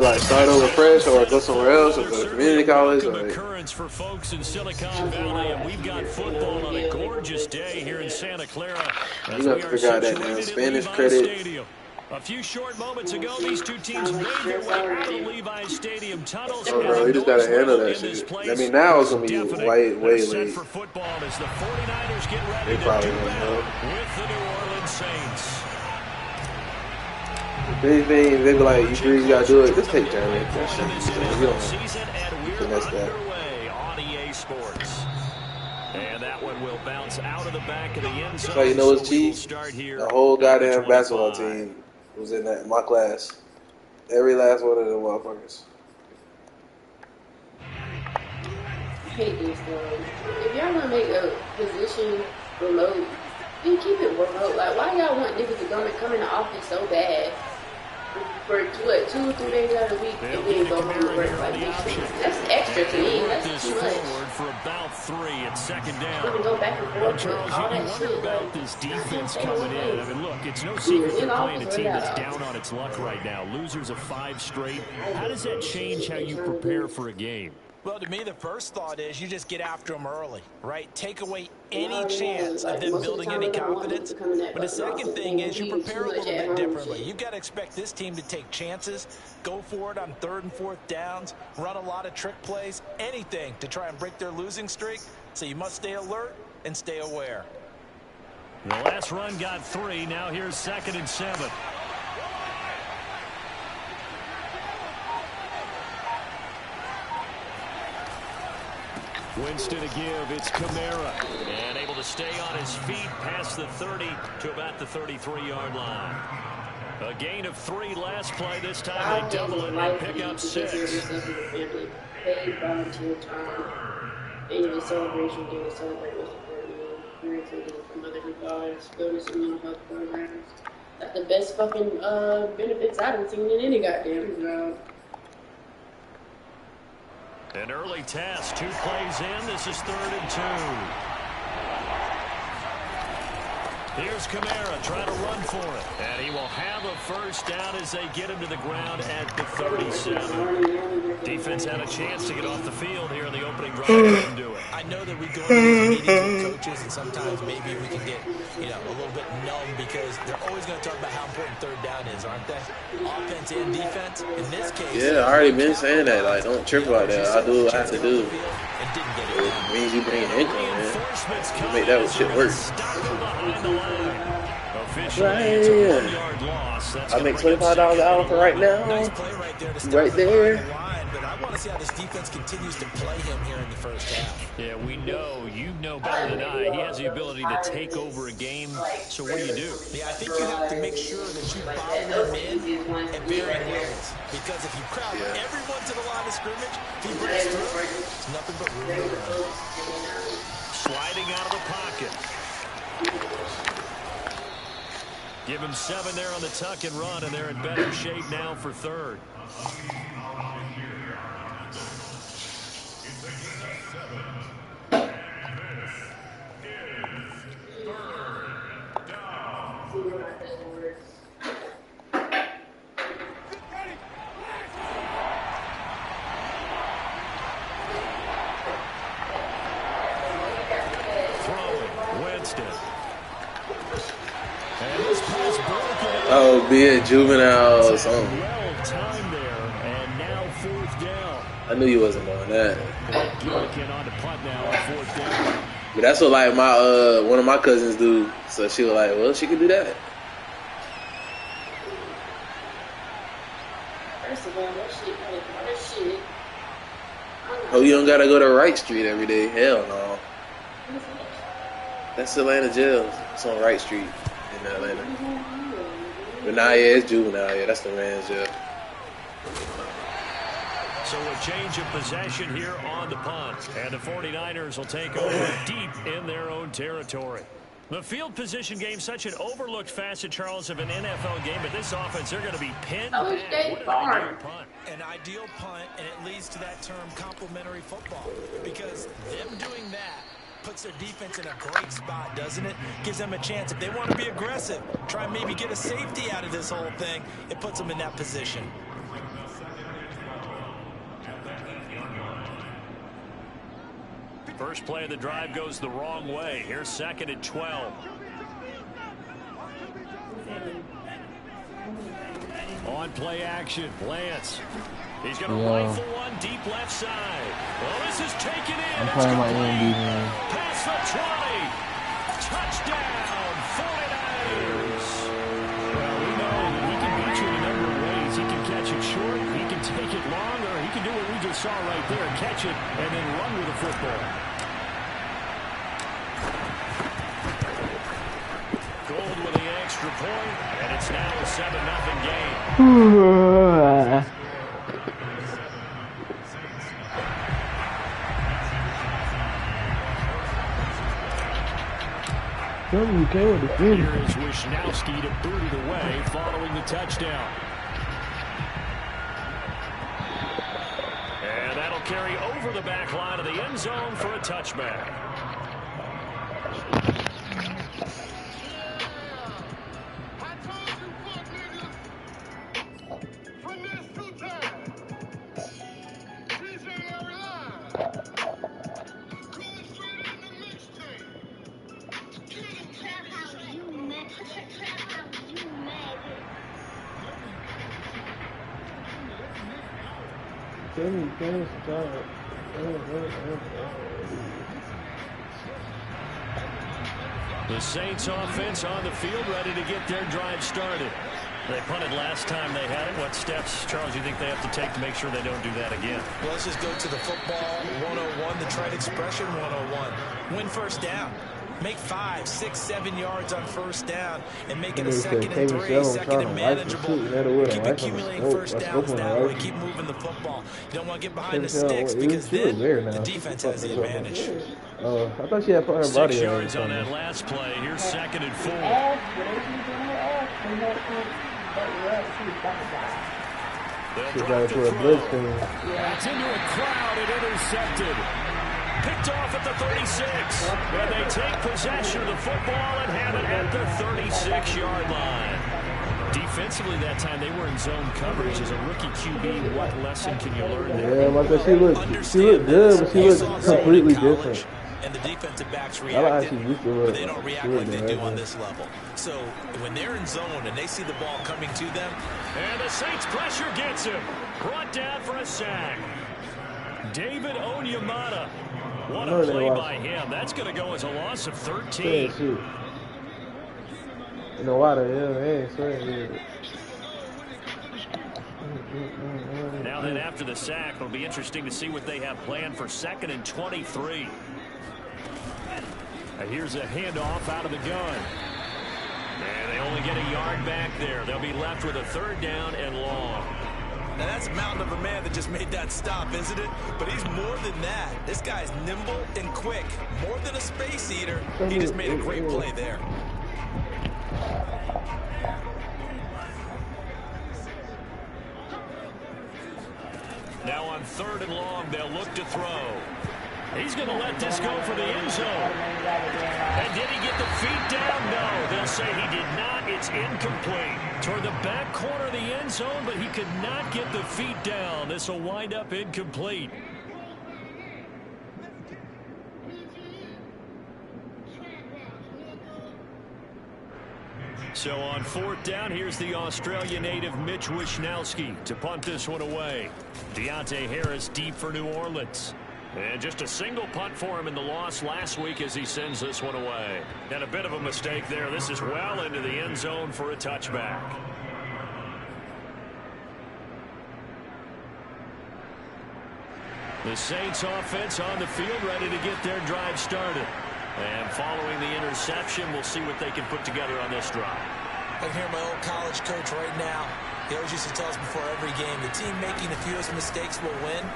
Like start over fresh or go somewhere else or go to community college or Occurrence for folks in Silicon Valley, and we've got football on a gorgeous day here in Santa Clara you have to figure out that damn Spanish credit. A few short moments ago, these two teams made their way out of the Levi's Stadium tunnels. Oh, bro, you just gotta handle that shit. I mean, now it's gonna be way late. For football as the 49ers get ready They probably to do won't battle know. with the New Orleans Saints. If anything, they be like, you gotta do it. Just take Jeremy. That shit. You don't finesse that. On EA Sports. And that one will bounce out of the back of the end zone. So you know what's cheap? The whole goddamn basketball team was in my class. Every last one of them motherfuckers. I hate this though. If y'all wanna make a position remote, then keep it remote. Like, why y'all want niggas to come in the office so bad for what, 2 or 3 days out of the week and then go home to work like this? That's extra to me. That's too much. For about 3 at second down. We can go back and forth. Charles, all you that wonder shit, about like, this defense coming in. I mean, look, it's no secret they're playing a team that's down on its luck right now. Losers of 5 straight. How does that change how you prepare for a game? Well, to me, the first thought is you just get after them early, right? Take away any chance of them building any confidence. But the second thing is you prepare a little bit differently. You've got to expect this team to take chances, go for it on 3rd and 4th downs, run a lot of trick plays, anything to try and break their losing streak. So you must stay alert and stay aware. The last run got 3. Now here's 2nd and 7. Winston to give. It's Kamara. And able to stay on his feet past the 30 to about the 33-yard line. A gain of 3 last play. This time they double it and pick up 6. Paid volunteer time. Annual celebration day to celebrate what's important. Parents and from other guys. Go to some mental health programs. That's the best fucking benefits I haven't seen in any goddamn job. An early test. 2 plays in. This is 3rd and 2. Here's Kamara trying to run for it. And he will have a first down as they get him to the ground at the 37. Defense had a chance to get off the field here in the opening drive. Didn't do it. I know that we go to these meetings with coaches, and sometimes maybe we can get, a little bit numb because they're always going to talk about how important 3rd down is, aren't they? Offense and defense. In this case, yeah, I already been saying that. Like, don't trip about that. I do what I have to do. It means you bring income, man. You make that shit work. Right. I make $25 an hour for right now. Right there. But I want to see how this defense continues to play him here in the first half. Yeah, we know. You know better than I. He has the ability to take over a game. So what do you do? Yeah, I think you have to make sure that you bottom him in at varying levels. Because if you crowd everyone to the line of scrimmage, if he breaks through, it's nothing but room to run. Sliding out of the pocket. Give him 7 there on the tuck and run, and they're in better shape now for 3rd. Throwing, Winston. Oh, be a juvenile or something. Well timed there, and now 4th down. I knew you wasn't doing that. Gillikin on the punt now on 4th down. But that's what like my one of my cousins do. So she was like, well, she could do that. First of all, that shit. Oh, you don't gotta go to Wright Street every day. Hell no. That's Atlanta jail. It's on Wright Street in Atlanta. But nah, yeah, it's juvenile. Yeah, that's the man's jail. So a change of possession here on the punt. And the 49ers will take over deep in their own territory. The field position game, such an overlooked facet, Charles, of an NFL game. But this offense, they're going to be pinned back. What an ideal punt. An ideal punt, and it leads to that term complementary football. Because them doing that puts their defense in a great spot, doesn't it? Gives them a chance. If they want to be aggressive, try and maybe get a safety out of this whole thing, it puts them in that position. First play of the drive goes the wrong way. Here's 2nd and 12. On play action, Lance. He's going to rifle one deep left side. Well, this is taken in. I'm playing my Andy, man. Pass the 20. Touchdown, 49ers. Well, we know that he can beat you in a number of ways. He can catch it short, he can take it long, or he can do what we just saw right there, catch it and then run with the football. Gold with the extra point, and it's now a 7-0 game. Here is Wishnowski to boot it away following the touchdown. And that'll carry over the back line of the end zone for a touchback. The Saints offense on the field, ready to get their drive started. They punted last time they had it. What steps, Charles, you think they have to take to make sure they don't do that again? Well, let's just go to the football 101, the trade expression 101. Win first down. Make 5, 6, 7 yards on first down and make it a 2nd and 3, 2nd and manageable. Keep accumulating first downs that way. Keep moving the football. You don't want to get behind the sticks because then the defense has the advantage. I thought she had put her body 6 yards on that last play. Here's 2nd and 4. They'll drive to throw. That's into a crowd and intercepted. Picked off at the 36, and they take possession of the football and have it at the 36-yard line. Defensively that time, they were in zone coverage. As a rookie QB, what lesson can you learn there? Yeah, she looked good, but she looked completely different. And the defensive backs reacted, but they don't react like they do on this level. So when they're in zone and they see the ball coming to them. And the Saints pressure gets him. Brought down for a sack. David Onyemata. What a play by him. That's going to go as a loss of 13. In the water, yeah. Now then, after the sack, it'll be interesting to see what they have planned for 2nd and 23. Here's a handoff out of the gun. And they only get a yard back there. They'll be left with a 3rd down and long. Now that's a mountain of a man that just made that stop, isn't it? But he's more than that. This guy's nimble and quick. More than a space eater. He just made a great play there. Now on 3rd and long, they'll look to throw. He's going to let this go for the end zone. And did he get the feet down? No, they'll say he did not. It's incomplete. Toward the back corner of the end zone, but he could not get the feet down. This will wind up incomplete. So on 4th down, here's the Australia native Mitch Wishnowski to punt this one away. Deontay Harris deep for New Orleans. And just a single punt for him in the loss last week as he sends this one away. And a bit of a mistake there. This is well into the end zone for a touchback. The Saints offense on the field ready to get their drive started. And following the interception, we'll see what they can put together on this drive. I can hear my old college coach right now. He always used to tell us before every game, the team making the fewest mistakes will win.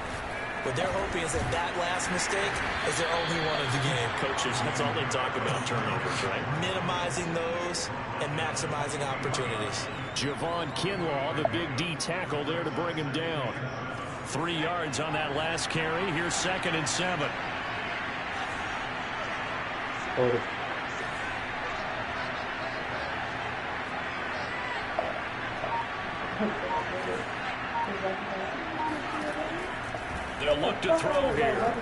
What they're hoping is that that last mistake is their only one of the game. Coaches, that's all they talk about, turnovers, right? Minimizing those and maximizing opportunities. Javon Kinlaw, the big D tackle there to bring him down. 3 yards on that last carry. Here's 2nd and 7. They'll look to throw here.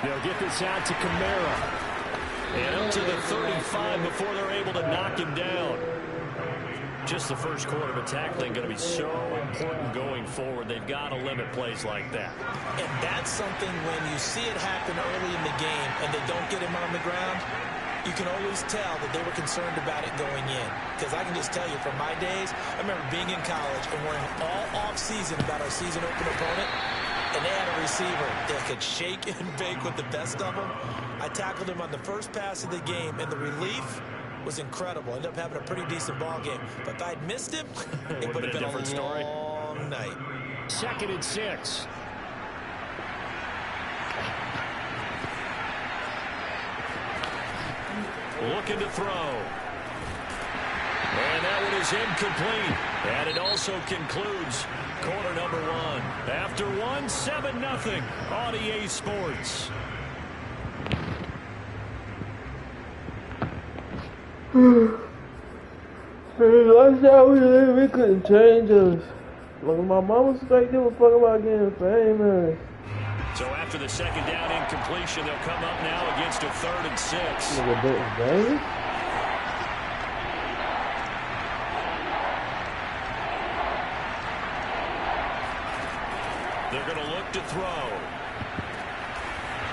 They'll get this out to Kamara. And up to the 35 before they're able to knock him down. Just the first quarter of a tackling going to be so important going forward. They've got to limit plays like that. And that's something when you see it happen early in the game and they don't get him on the ground, you can always tell that they were concerned about it going in. Because I can just tell you from my days, I remember being in college and worrying all off-season about our season open opponent. And they had a receiver that could shake and bake with the best of them. I tackled him on the first pass of the game, and the relief was incredible. Ended up having a pretty decent ball game. But if I'd missed him, it would have been a different story. Long night. 2nd and 6. Looking to throw. And that one is incomplete. And it also concludes quarter number 1. After 1, 7-0 on EA Sports. Last year we couldn't change us. Look at my mama straight give a fuck about getting famous. So after the 2nd down incompletion, they'll come up now against a 3rd and 6. Look at that, Davis. They're going to look to throw.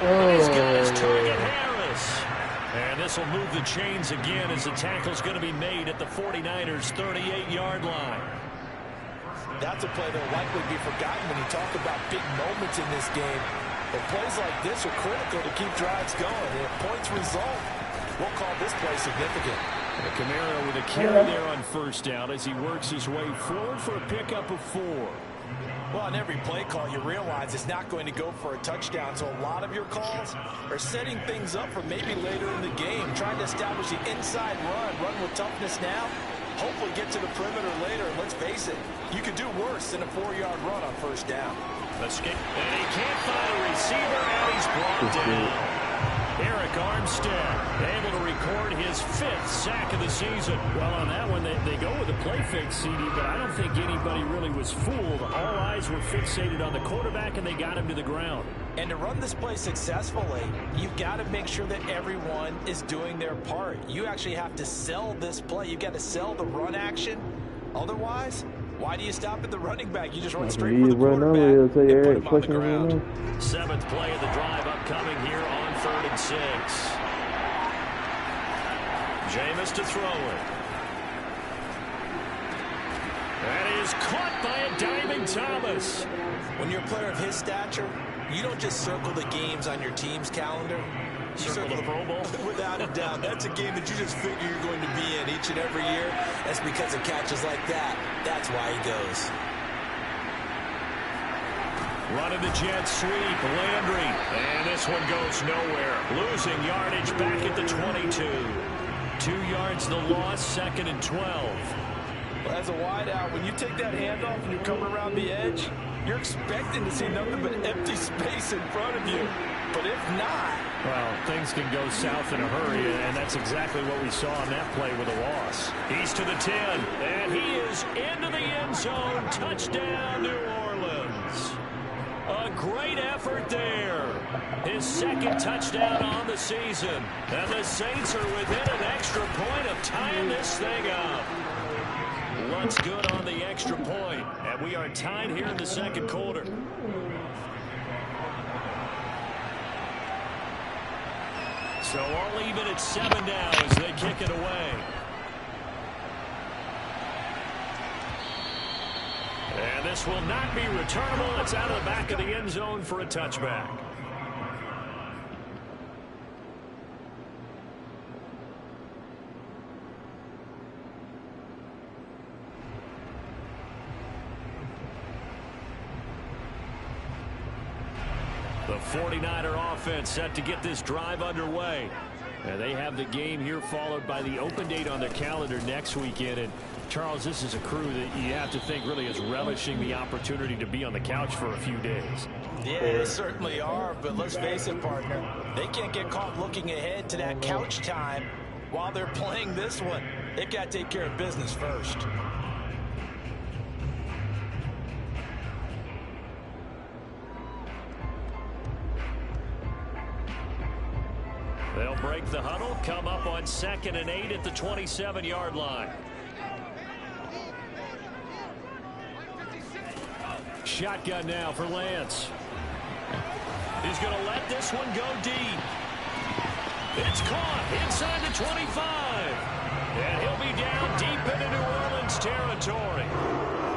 And he's got his target, Harris. And this will move the chains again as the tackle's going to be made at the 49ers' 38-yard line. That's a play that will likely be forgotten when you talk about big moments in this game. But plays like this are critical to keep drives going. And if points result, we'll call this play significant. And Kamara with a carry there on 1st down as he works his way forward for a pickup of 4. Well, on every play call, you realize it's not going to go for a touchdown. So a lot of your calls are setting things up for maybe later in the game, trying to establish the inside run with toughness now, hopefully get to the perimeter later. And let's face it, you could do worse than a 4-yard run on 1st down. Escape. And he can't find a receiver, and he's brought down. Eric Armstead able to record his 5th sack of the season. Well, on that one, they go with a play fake, CD, but I don't think anybody really was fooled. All eyes were fixated on the quarterback, and they got him to the ground. And to run this play successfully, you've got to make sure that everyone is doing their part. You actually have to sell this play. You've got to sell the run action. Otherwise, why do you stop at the running back? You just run straight for the quarterback and put him on the ground. 7th play of the drive upcoming here on 3rd and 6. Jameis to throw it. That is caught by a diving Thomas. When you're a player of his stature, you don't just circle the games on your team's calendar. You circle the Pro Bowl. Without a doubt. That's a game that you just figure you're going to be in each and every year. That's because of catches like that. That's why he goes. Running the jet sweep, Landry. And this one goes nowhere. Losing yardage back at the 22. 2 yards the loss, 2nd and 12. Well, as a wideout, when you take that handoff and you're coming around the edge, you're expecting to see nothing but empty space in front of you. But if not... Well, things can go south in a hurry, and that's exactly what we saw on that play with a loss. He's to the 10, and he is into the end zone. Touchdown, New Orleans. A great effort there. His 2nd touchdown on the season. And the Saints are within an extra point of tying this thing up. Looks good on the extra point, and we are tied here in the 2nd quarter. So all even at 7 now as they kick it away. And this will not be returnable. It's out of the back of the end zone for a touchback. The 49er offense set to get this drive underway. And they have the game here followed by the open date on their calendar next weekend. And Charles, this is a crew that you have to think really is relishing the opportunity to be on the couch for a few days. Yeah, they certainly are. But let's face it, partner, they can't get caught looking ahead to that couch time while they're playing this one. They've got to take care of business first. They'll break the huddle, come up on 2nd and 8 at the 27-yard line. Shotgun now for Lance. He's going to let this one go deep. It's caught inside the 25. And he'll be down deep into New Orleans territory.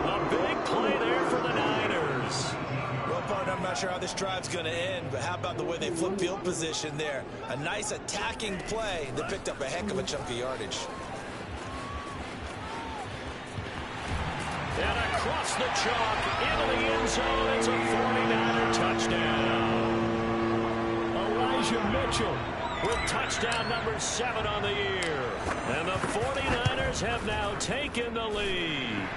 A big play there for the Niners. Well, partner, I'm not sure how this drive's going to end, but how about the way they flip field position there? A nice attacking play that picked up a heck of a chunk of yardage. And across the chalk into the end zone. It's a 49er touchdown. Elijah Mitchell with touchdown number 7 on the year. And the 49ers have now taken the lead.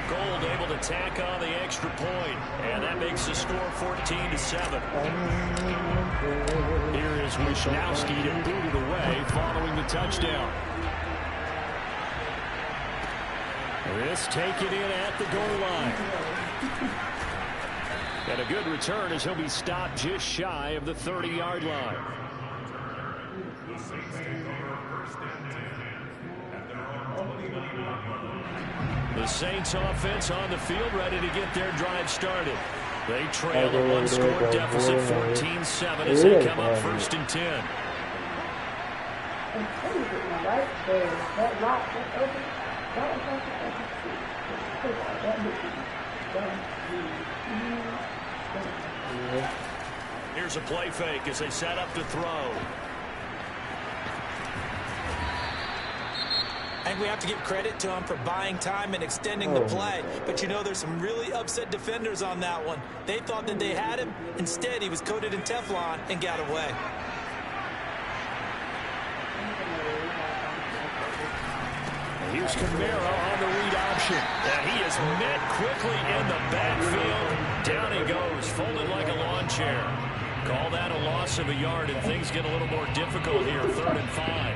Gold able to tack on the extra point, and that makes the score 14-7. Here is Wishnowski to boot it away following the touchdown. This taken in at the goal line. And a good return as he'll be stopped just shy of the 30-yard line. The Saints offense on the field ready to get their drive started. They trail a one-score deficit 14-7 as they come up 1st and 10. Here's a play fake as they set up to throw. I think we have to give credit to him for buying time and extending the play. But you know, there's some really upset defenders on that one. They thought that they had him. Instead, he was coated in Teflon and got away. Here's Camara on the read option. And he is met quickly in the backfield. Down he goes, folded like a lawn chair. Call that a loss of a yard, and things get a little more difficult here, 3rd and 5.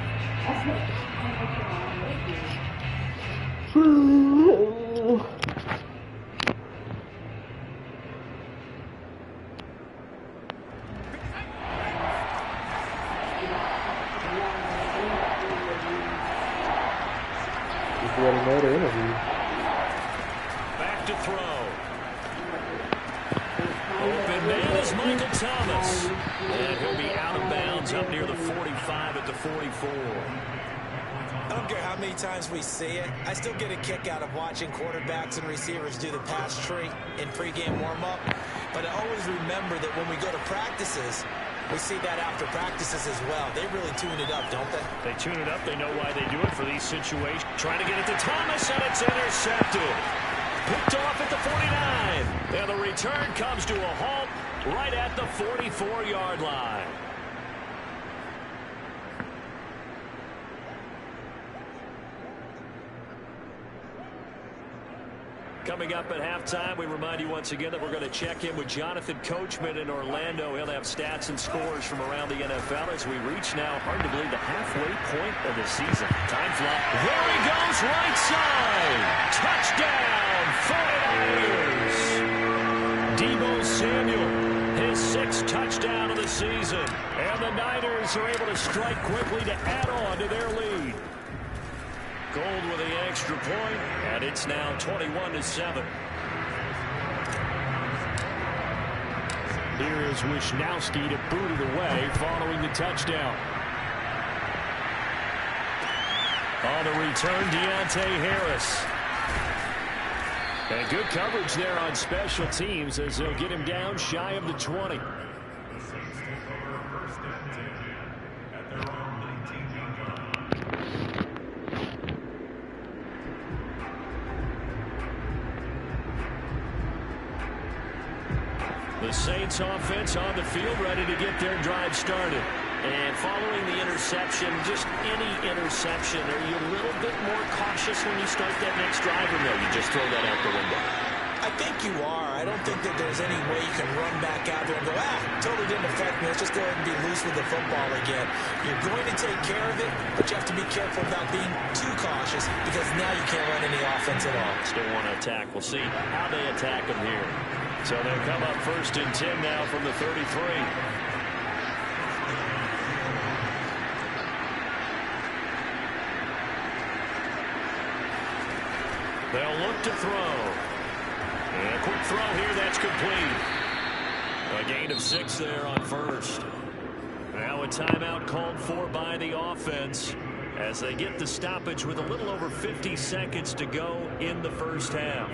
Back to throw. Open man is Michael Thomas. And he'll be out of bounds up near the 45 at the 44. I don't care how many times we see it. I still get a kick out of watching quarterbacks and receivers do the pass tree in pregame warm-up. But I always remember that when we go to practices, we see that after practices as well. They really tune it up, don't they? They tune it up. They know why they do it for these situations. Trying to get it to Thomas, and it's intercepted. Picked off at the 49. And the return comes to a halt right at the 44-yard line. Coming up at halftime, we remind you once again that we're going to check in with Jonathan Coachman in Orlando. He'll have stats and scores from around the NFL as we reach now, hard to believe, the halfway point of the season. Time fly. There he goes, right side. Touchdown, 49ers. Deebo Samuel, his 6th touchdown of the season. And the Niners are able to strike quickly to add on to their lead. Gold with the extra point, and it's now 21-7. Here is Wishnowski to boot it away following the touchdown. On the return, Deontay Harris. And good coverage there on special teams as they'll get him down shy of the 20. The Saints offense on the field ready to get their drive started. And following the interception, just any interception, are you a little bit more cautious when you start that next drive, or no, you just throw that out the window? I think you are. I don't think that there's any way you can run back out there and go, totally didn't affect me. Let's just go ahead and be loose with the football again. You're going to take care of it, but you have to be careful about being too cautious because now you can't run any offense at all. Still want to attack. We'll see how they attack them here. So they'll come up 1st and 10 now from the 33. They'll look to throw. And a quick throw here, that's complete. A gain of 6 there on first. Now a timeout called for by the offense as they get the stoppage with a little over 50 seconds to go in the first half.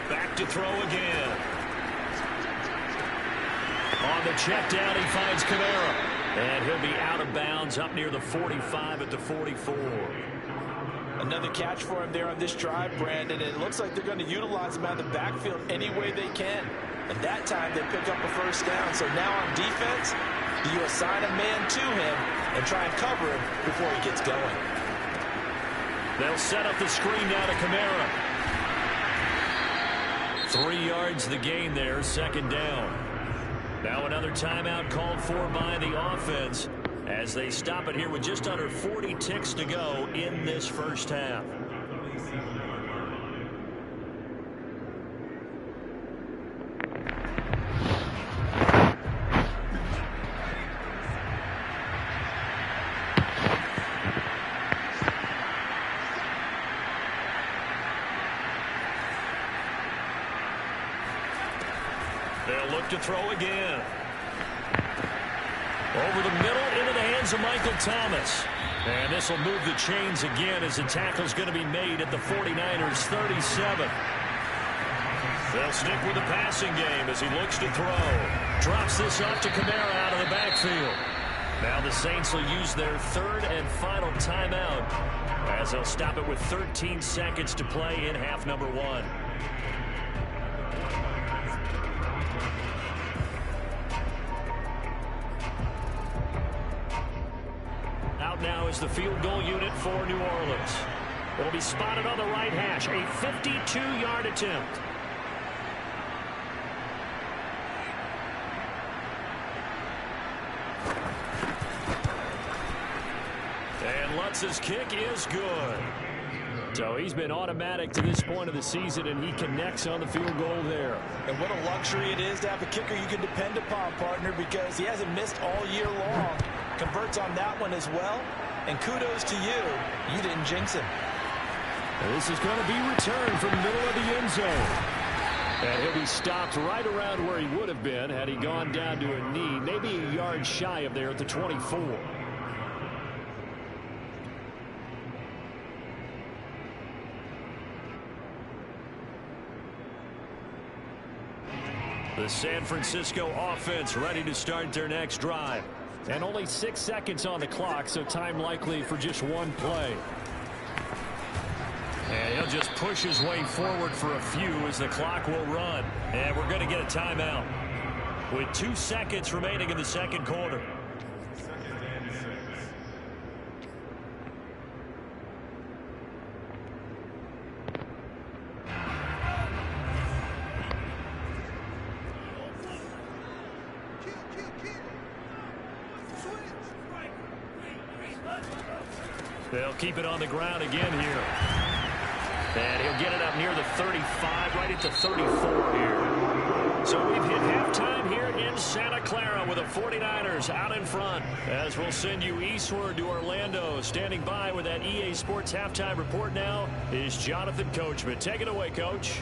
Back to throw again. On the check down, he finds Kamara. And he'll be out of bounds up near the 45 at the 44. Another catch for him there on this drive, Brandon. And it looks like they're going to utilize him out of the backfield any way they can. And that time they pick up a first down. So now on defense, do you assign a man to him and try and cover him before he gets going? They'll set up the screen now to Kamara. 3 yards the gain there, second down. Now another timeout called for by the offense as they stop it here with just under 40 ticks to go in this first half. They'll look to throw again. Over the middle into the hands of Michael Thomas. And this will move the chains again as the tackle's going to be made at the 49ers 37. They'll stick with the passing game as he looks to throw. Drops this off to Kamara out of the backfield. Now the Saints will use their third and final timeout as they'll stop it with 13 seconds to play in half number 1. Now is the field goal unit for New Orleans. It'll be spotted on the right hash. A 52-yard attempt. And Lutz's kick is good. So he's been automatic to this point of the season, and he connects on the field goal there. And what a luxury it is to have a kicker you can depend upon, partner, because he hasn't missed all year long. Converts on that one as well. And kudos to you. You didn't jinx him. And this is going to be returned from the middle of the end zone. And he'll be stopped right around where he would have been had he gone down to a knee, maybe a yard shy of there at the 24. The San Francisco offense ready to start their next drive. And only 6 seconds on the clock, so time likely for just one play. And he'll just push his way forward for a few as the clock will run. And we're going to get a timeout with 2 seconds remaining in the second quarter. They'll keep it on the ground again here. And he'll get it up near the 35, right at the 34 here. So we've hit halftime here in Santa Clara with the 49ers out in front. As we'll send you eastward to Orlando. Standing by with that EA Sports halftime report now is Jonathan Coachman. Take it away, Coach.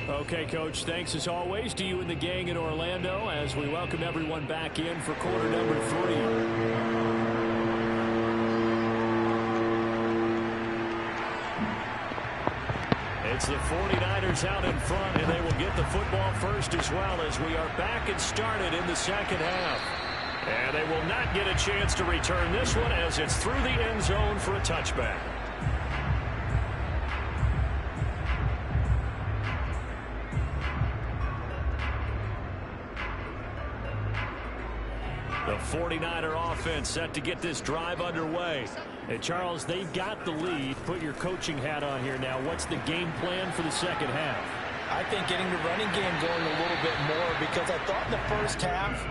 Okay, Coach, thanks as always to you and the gang in Orlando as we welcome everyone back in for quarter number 3. It's the 49ers out in front, and they will get the football first as well as we are back and started in the second half. And they will not get a chance to return this one as it's through the end zone for a touchback. The 49er offense set to get this drive underway. And Charles, they've got the lead. Put your coaching hat on here now. What's the game plan for the second half? I think getting the running game going a little bit more, because I thought in the first half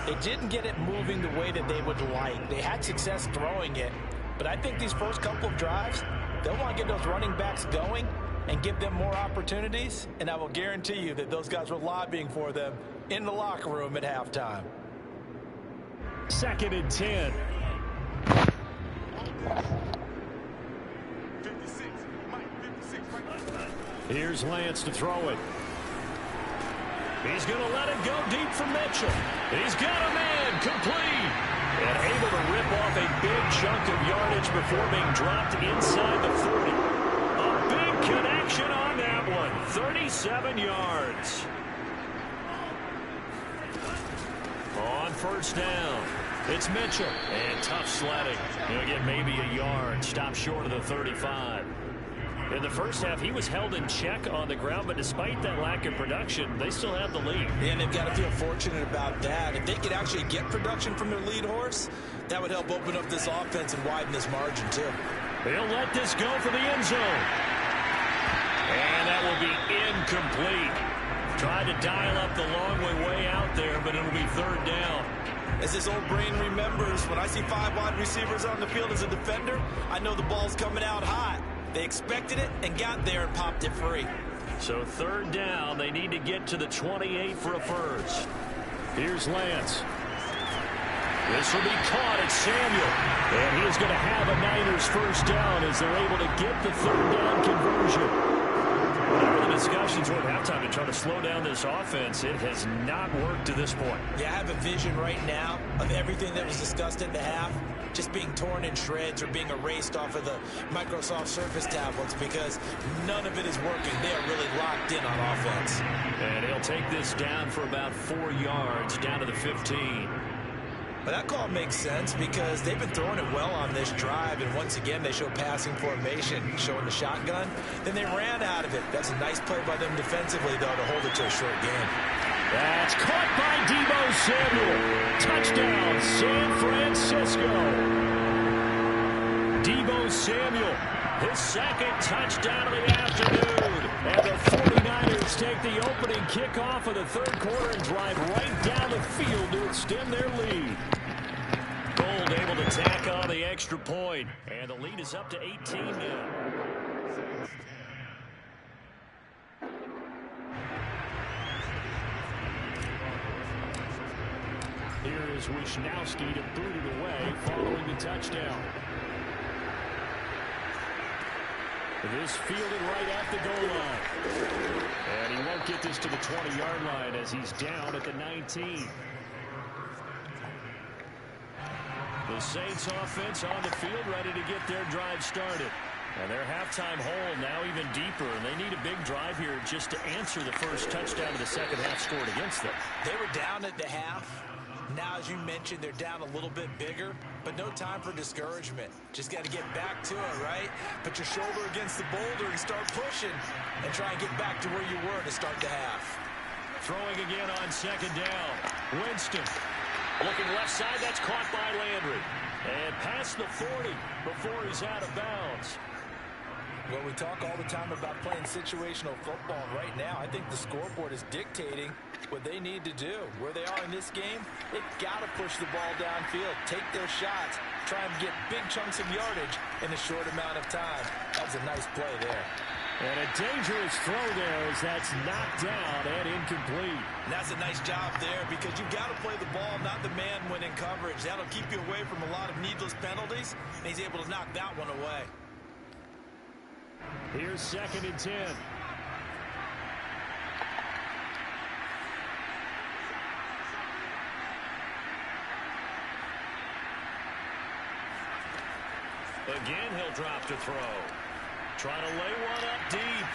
they didn't get it moving the way that they would like. They had success throwing it, but I think these first couple of drives, they'll want to get those running backs going and give them more opportunities, and I will guarantee you that those guys were lobbying for them in the locker room at halftime. 2nd and 10. Here's Lance to throw it. He's going to let it go deep for Mitchell. He's got a man complete. And able to rip off a big chunk of yardage before being dropped inside the 40. A big connection on that one. 37 yards. On first down, it's Mitchell. And tough sledding. He'll get maybe a yard. Stop short of the 35. In the first half, he was held in check on the ground, but despite that lack of production, they still have the lead. And they've got to feel fortunate about that. If they could actually get production from their lead horse, that would help open up this offense and widen this margin, too. They'll let this go for the end zone. And that will be incomplete. Tried to dial up the long way out there, but it'll be 3rd down. As his old brain remembers, when I see 5 wide receivers on the field as a defender, I know the ball's coming out hot. They expected it and got there and popped it free. So 3rd down, they need to get to the 28 for a first. Here's Lance. This will be caught at Samuel. And he is going to have a Niners first down as they're able to get the 3rd down conversion. Whatever the discussions were at halftime to try to slow down this offense, it has not worked to this point. Yeah, I have a vision right now of everything that was discussed at the half just being torn in shreds or being erased off of the Microsoft Surface tablets, because none of it is working. They are really locked in on offense. And he'll take this down for about 4 yards, down to the 15. But that call makes sense because they've been throwing it well on this drive, and once again they show passing formation, showing the shotgun. Then they ran out of it. That's a nice play by them defensively, though, to hold it to a short game. That's caught by Deebo Samuel. Touchdown, San Francisco. Deebo Samuel, his 2nd touchdown of the afternoon. And the 49ers take the opening kickoff of the 3rd quarter and drive right down the field to extend their lead. Gold able to tack on the extra point. And the lead is up to 18 now. Here is Wisnowski to boot it away following the touchdown. This fielded right at the goal line. And he won't get this to the 20-yard line as he's down at the 19. The Saints offense on the field ready to get their drive started. And their halftime hole now even deeper, and they need a big drive here just to answer the first touchdown of the second half scored against them. They were down at the half. Now, as you mentioned, they're down a little bit bigger, but no time for discouragement. Just got to get back to it, right? Put your shoulder against the boulder and start pushing and try and get back to where you were to start the half. Throwing again on 2nd down. Winston looking left side. That's caught by Landry. And past the 40 before he's out of bounds. Well, we talk all the time about playing situational football, and right now I think the scoreboard is dictating what they need to do. Where they are in this game, they've got to push the ball downfield, take their shots, try and get big chunks of yardage in a short amount of time. That's a nice play there. And a dangerous throw there as that's knocked down and incomplete. And that's a nice job there because you've got to play the ball, not the man when in coverage. That'll keep you away from a lot of needless penalties, and he's able to knock that one away. Here's 2nd and 10. Again, he'll drop to throw. Trying to lay one up deep.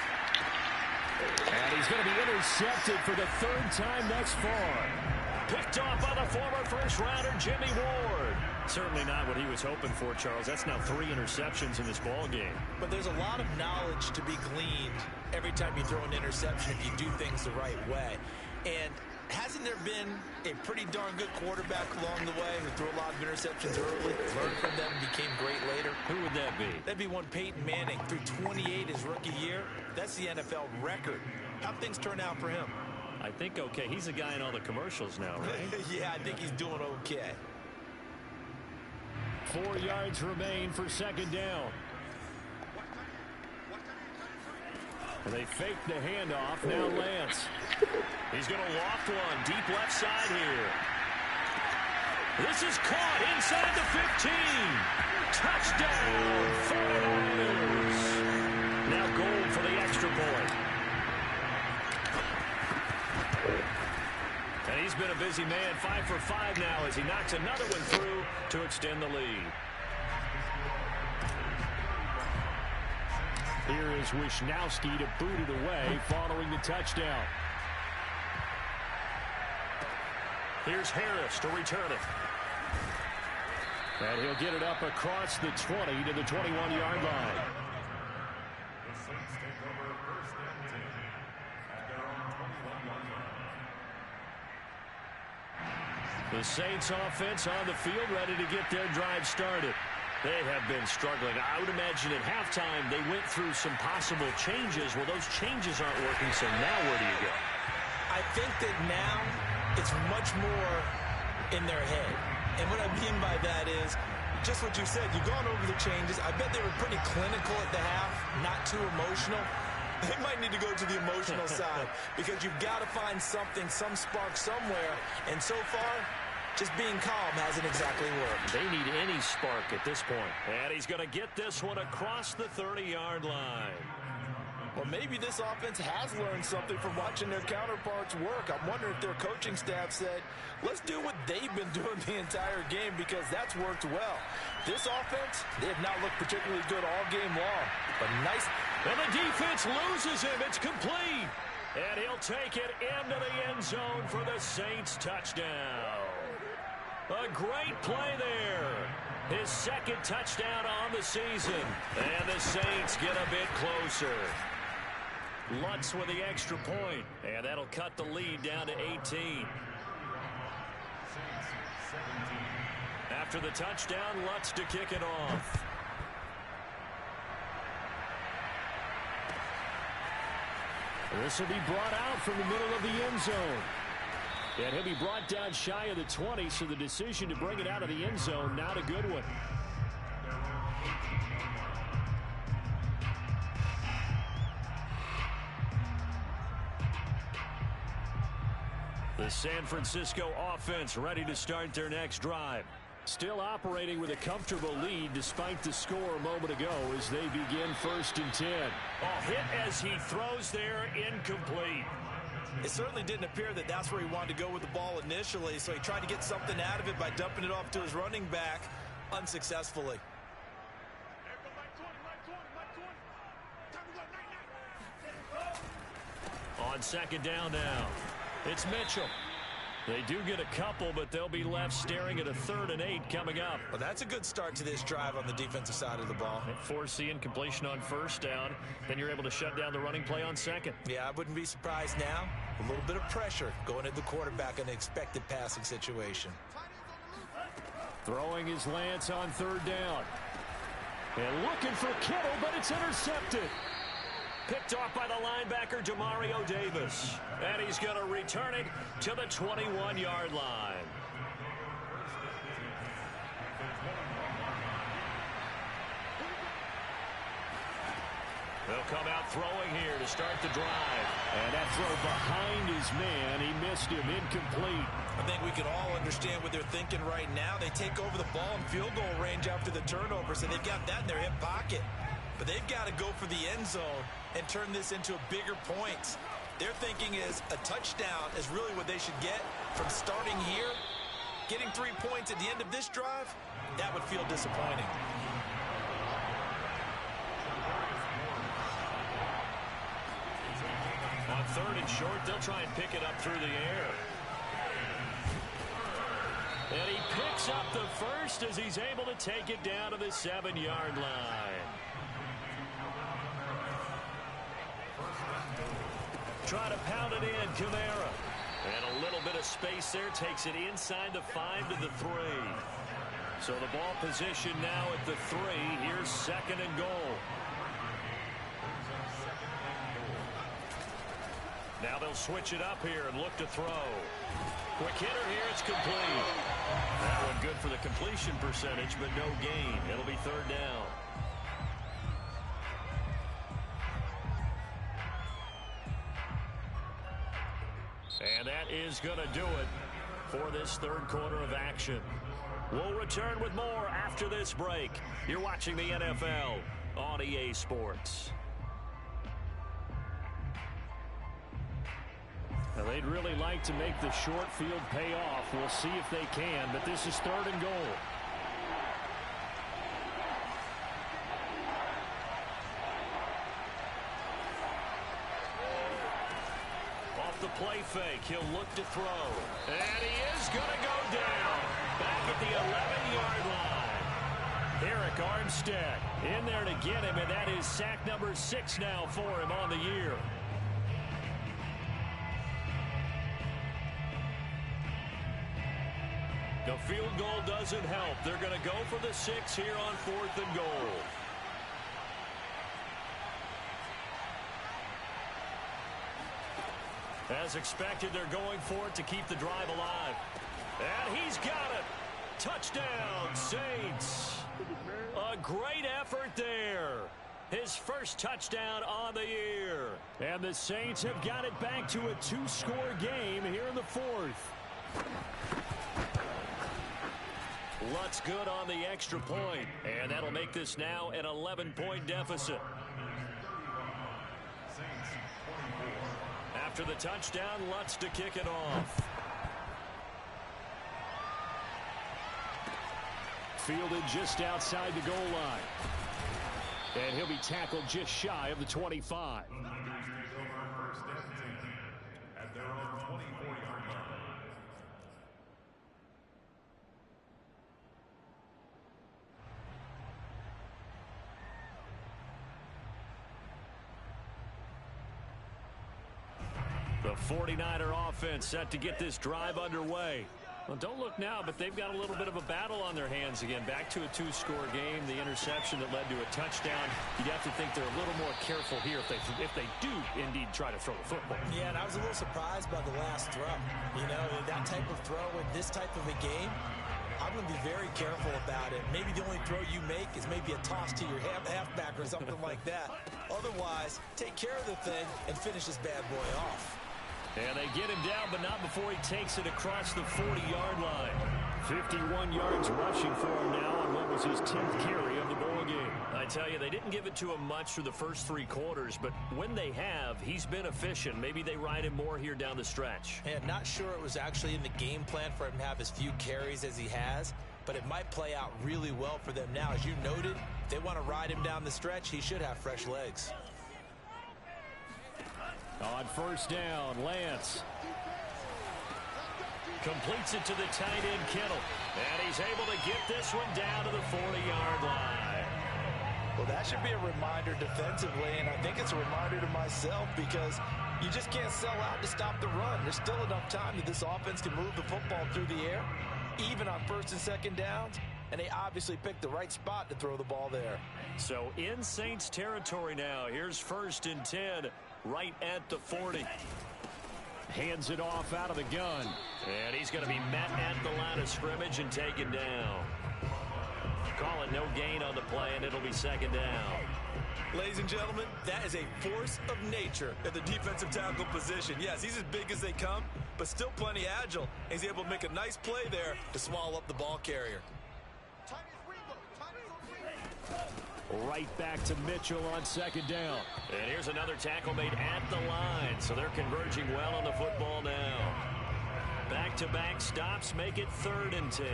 And he's going to be intercepted for the 3rd time thus far. Picked off by the former first-rounder Jimmy Ward. Certainly not what he was hoping for, Charles. That's now 3 interceptions in this ball game. But there's a lot of knowledge to be gleaned every time you throw an interception if you do things the right way. And hasn't there been a pretty darn good quarterback along the way who threw a lot of interceptions early, learned from them, and became great later? Who would that be? That'd be one Peyton Manning. Threw 28 his rookie year. That's the NFL record. How'd things turn out for him? I think okay. He's a guy in all the commercials now, right? Yeah, I think he's doing okay. 4 yards remain for second down. And they fake the handoff. Now Lance. He's going to loft one. Deep left side here. This is caught inside the 15. Touchdown, 49ers. Now goal for the extra point. And he's been a busy man. 5 for 5 now as he knocks another one through to extend the lead. Here is Wisnowski to boot it away following the touchdown. Here's Harris to return it. And he'll get it up across the 20 to the 21-yard line. The Saints offense on the field ready to get their drive started. They have been struggling. I would imagine at halftime they went through some possible changes. Well, those changes aren't working, so now where do you go? I think that now it's much more in their head. And what I mean by that is just what you said. You've gone over the changes. I bet they were pretty clinical at the half, not too emotional. They might need to go to the emotional side because you've got to find something, some spark somewhere. And so far, just being calm hasn't exactly worked. They need any spark at this point. And he's going to get this one across the 30-yard line. Well, maybe this offense has learned something from watching their counterparts work. I'm wondering if their coaching staff said, let's do what they've been doing the entire game because that's worked well. This offense, they have not looked particularly good all game long. But nice. And the defense loses him. It's complete. And he'll take it into the end zone for the Saints touchdown. A great play there. His second touchdown on the season. And the Saints get a bit closer. Lutz with the extra point. And that'll cut the lead down to 18. After the touchdown, Lutz to kick it off. This will be brought out from the middle of the end zone. And he'll be brought down shy of the 20, so the decision to bring it out of the end zone, not a good one. The San Francisco offense ready to start their next drive. Still operating with a comfortable lead despite the score a moment ago as they begin 1st and 10. A hit as he throws there, incomplete. It certainly didn't appear that that's where he wanted to go with the ball initially, so he tried to get something out of it by dumping it off to his running back unsuccessfully. On second down now, it's Mitchell. They do get a couple, but they'll be left staring at a 3rd and 8 coming up. Well, that's a good start to this drive on the defensive side of the ball. Force the incompletion on 1st down. Then you're able to shut down the running play on 2nd. Yeah, I wouldn't be surprised now. A little bit of pressure going at the quarterback in an expected passing situation. Throwing his Lance on 3rd down. And looking for Kittle, but it's intercepted. Picked off by the linebacker, Demario Davis. And he's going to return it to the 21-yard line. They'll come out throwing here to start the drive. And that throw behind his man. He missed him, incomplete. I think we can all understand what they're thinking right now. They take over the ball in field goal range after the turnover, so they've got that in their hip pocket. But they've got to go for the end zone and turn this into a bigger point. Their thinking is a touchdown is really what they should get from starting here. Getting 3 points at the end of this drive, that would feel disappointing. On 3rd and short, they'll try and pick it up through the air. And he picks up the first as he's able to take it down to the 7-yard line. Try to pound it in, Kamara. And a little bit of space there takes it inside the 5 to the 3. So the ball position now at the 3. Here's 2nd and goal. Now they'll switch it up here and look to throw. Quick hitter here. It's complete. That one good for the completion percentage, but no gain. It'll be 3rd down. And that is going to do it for this 3rd quarter of action. We'll return with more after this break. You're watching the NFL on EA Sports. Now they'd really like to make the short field pay off. We'll see if they can, but this is 3rd and goal. Off the play fake, he'll look to throw. And he is going to go down. Back at the 11-yard line. Eric Armstead in there to get him, and that is sack number 6 now for him on the year. The field goal doesn't help. They're going to go for the 6 here on 4th and goal. As expected, they're going for it to keep the drive alive. And he's got it. Touchdown, Saints. A great effort there. His first touchdown on the year. And the Saints have got it back to a 2-score game here in the 4th. Lutz good on the extra point, and that'll make this now an 11-point deficit. After the touchdown, Lutz to kick it off. Fielded just outside the goal line. And he'll be tackled just shy of the 25. At their own 24-yard line. The 49er offense set to get this drive underway. Well, don't look now, but they've got a little bit of a battle on their hands again. Back to a 2-score game. The interception that led to a touchdown. You'd have to think they're a little more careful here if they do indeed try to throw the football. Yeah, and I was a little surprised by the last throw. You know, that type of throw in this type of a game, I'm going to be very careful about it. Maybe the only throw you make is maybe a toss to your halfback or something like that. Otherwise, take care of the thing and finish this bad boy off. And they get him down, but not before he takes it across the 40-yard line. 51 yards rushing for him now on what was his 10th carry of the ball game. I tell you, they didn't give it to him much through the first 3 quarters, but when they have, he's been efficient. Maybe they ride him more here down the stretch. Yeah, not sure it was actually in the game plan for him to have as few carries as he has, but it might play out really well for them now. As you noted, if they want to ride him down the stretch, he should have fresh legs. On first down, Lance completes it to the tight end, Kittle. And he's able to get this one down to the 40-yard line. Well, that should be a reminder defensively, and I think it's a reminder to myself because you just can't sell out to stop the run. There's still enough time that this offense can move the football through the air, even on 1st and 2nd downs, and they obviously picked the right spot to throw the ball there. So in Saints territory now. Here's 1st and 10. Right at the 40. Hands it off out of the gun. And he's going to be met at the line of scrimmage and taken down. Call it no gain on the play, and it'll be 2nd down. Ladies and gentlemen, that is a force of nature at the defensive tackle position. Yes, he's as big as they come, but still plenty agile. He's able to make a nice play there to swallow up the ball carrier. Right back to Mitchell on 2nd down. And here's another tackle made at the line. So they're converging well on the football now. Back-to-back stops make it 3rd and 10.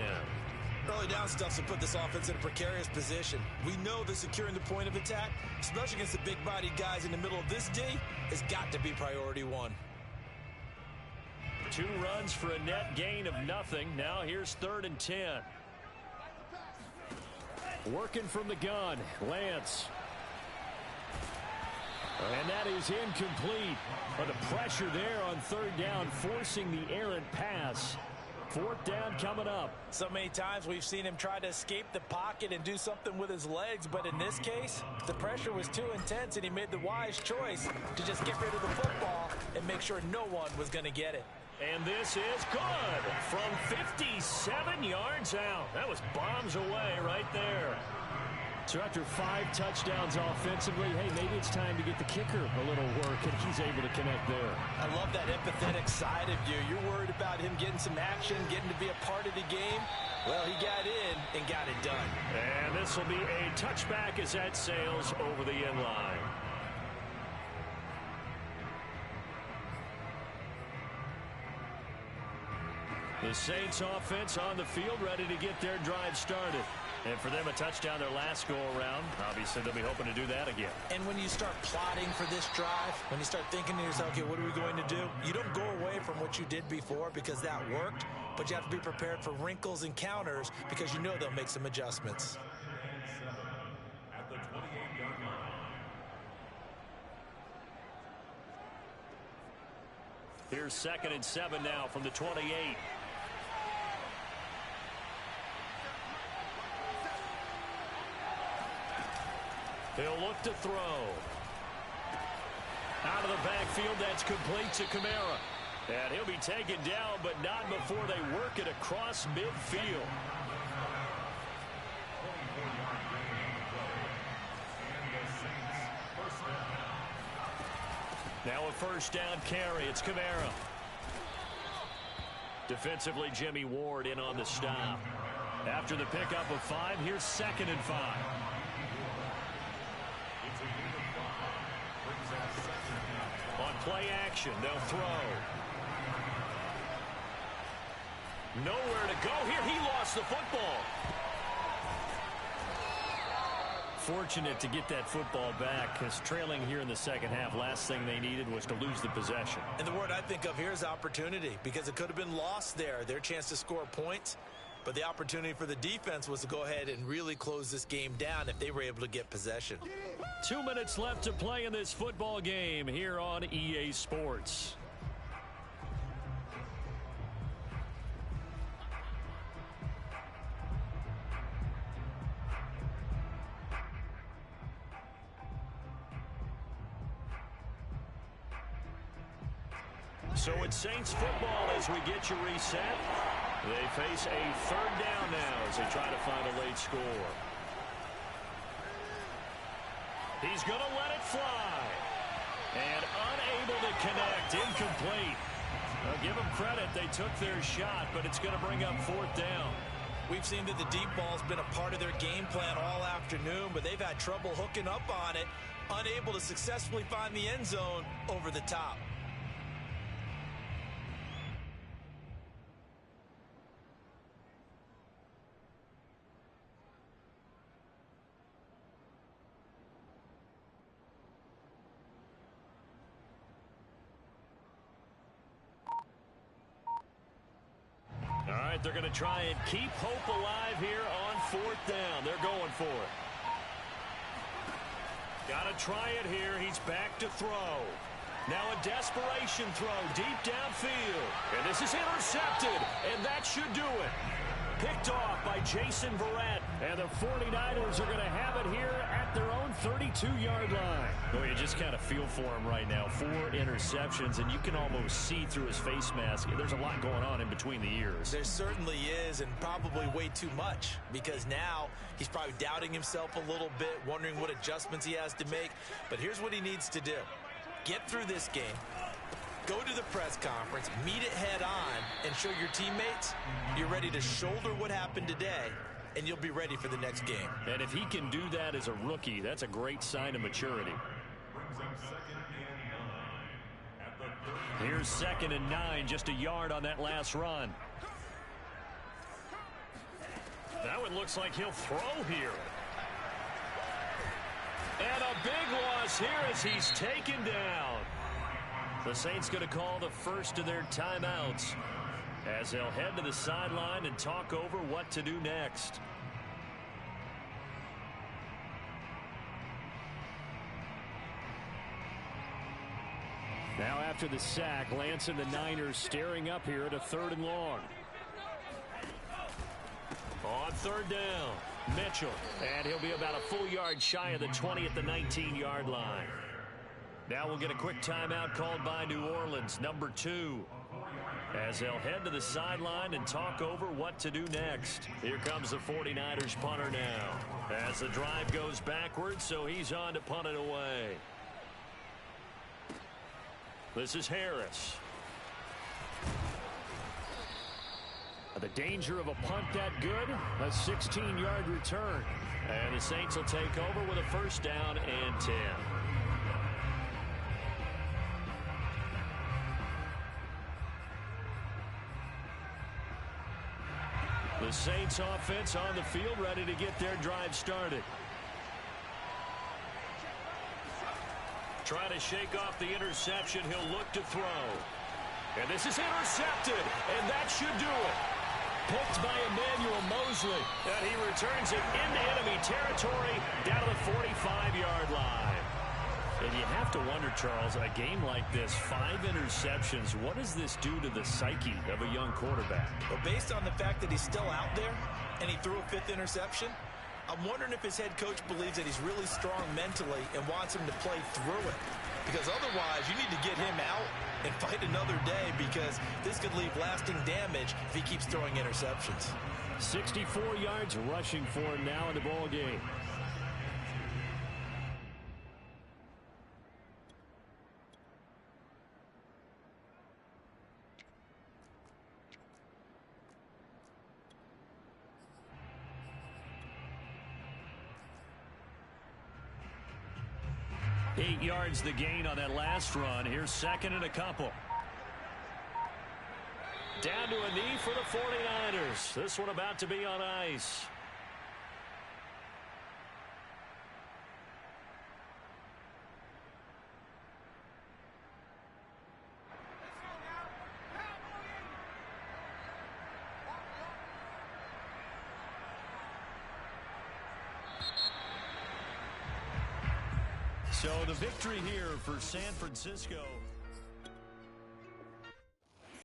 Early down stuff to put this offense in a precarious position. We know that securing the point of attack, especially against the big-bodied guys in the middle of this D, has got to be priority 1. 2 runs for a net gain of nothing. Now here's 3rd and 10. Working from the gun, Lance. And that is incomplete. But the pressure there on third down, forcing the errant pass. Fourth down coming up. So many times we've seen him try to escape the pocket and do something with his legs, but in this case, the pressure was too intense, and he made the wise choice to just get rid of the football and make sure no one was going to get it. And this is good from 57 yards out. That was bombs away right there. So after 5 touchdowns offensively, hey, maybe it's time to get the kicker a little work, and he's able to connect there. I love that empathetic side of you. You're worried about him getting some action, getting to be a part of the game. Well, he got in and got it done. And this will be a touchback as that sails over the end line. The Saints offense on the field, ready to get their drive started. And for them, a touchdown their last go-around. Obviously, they'll be hoping to do that again. And when you start plotting for this drive, when you start thinking to yourself, okay, what are we going to do? You don't go away from what you did before because that worked, but you have to be prepared for wrinkles and counters because you know they'll make some adjustments. At the 28-yard line. Here's 2nd and 7 now from the 28. He'll look to throw. Out of the backfield, that's complete to Kamara. And he'll be taken down, but not before they work it across midfield. Now a first down carry. It's Kamara. Defensively, Jimmy Ward in on the stop. After the pickup of 5, here's 2nd and 5. On play action, they'll throw. Nowhere to go here. He lost the football. Fortunate to get that football back, because trailing here in the second half, last thing they needed was to lose the possession. And the word I think of here is opportunity, because it could have been lost there. Their chance to score points. But the opportunity for the defense was to go ahead and really close this game down if they were able to get possession. 2 minutes left to play in this football game here on EA Sports. So it's Saints football as we get you reset. They face a third down now as they try to find a late score. He's going to let it fly. And unable to connect. Incomplete. Well, give them credit. They took their shot, but it's going to bring up 4th down. We've seen that the deep ball's been a part of their game plan all afternoon, but they've had trouble hooking up on it, unable to successfully find the end zone over the top. All right, they're going to try and keep hope alive here on 4th down. They're going for it. Got to try it here. He's back to throw. Now a desperation throw deep downfield. And this is intercepted, and that should do it. Picked off by Jason Verrett. And the 49ers are going to have it here at their own 32-yard line. Boy, you just kind of feel for him right now. 4 interceptions, and you can almost see through his face mask. There's a lot going on in between the ears. There certainly is, and probably way too much, because now he's probably doubting himself a little bit, wondering what adjustments he has to make. But here's what he needs to do. Get through this game. Go to the press conference, meet it head on, and show your teammates you're ready to shoulder what happened today, and you'll be ready for the next game. And if he can do that as a rookie, that's a great sign of maturity. Here's 2nd and 9, just a yard on that last run. That one looks like he'll throw here. And a big loss here as he's taken down. The Saints going to call the first of their timeouts as they'll head to the sideline and talk over what to do next. Now after the sack, Lance and the Niners staring up here at a 3rd and long. On 3rd down, Mitchell. And he'll be about a full yard shy of the 20 at the 19-yard line. Now we'll get a quick timeout called by New Orleans, number 2. As they'll head to the sideline and talk over what to do next. Here comes the 49ers punter now. As the drive goes backwards, so he's on to punt it away. This is Harris. The danger of a punt that good, a 16-yard return. And the Saints will take over with a 1st down and 10. The Saints offense on the field, ready to get their drive started. Trying to shake off the interception, he'll look to throw. And this is intercepted, and that should do it. Picked by Emmanuel Mosley, and he returns it into enemy territory down to the 45-yard line. And you have to wonder, Charles, a game like this, 5 interceptions, what does this do to the psyche of a young quarterback? Well, based on the fact that he's still out there and he threw a 5th interception, I'm wondering if his head coach believes that he's really strong mentally and wants him to play through it. Because otherwise, you need to get him out and fight another day, because this could leave lasting damage if he keeps throwing interceptions. 64 yards rushing for him now in the ball game. Eight yards the gain on that last run. Here's 2nd and a couple. Down to a knee for the 49ers. This one about to be on ice. So the victory here for San Francisco.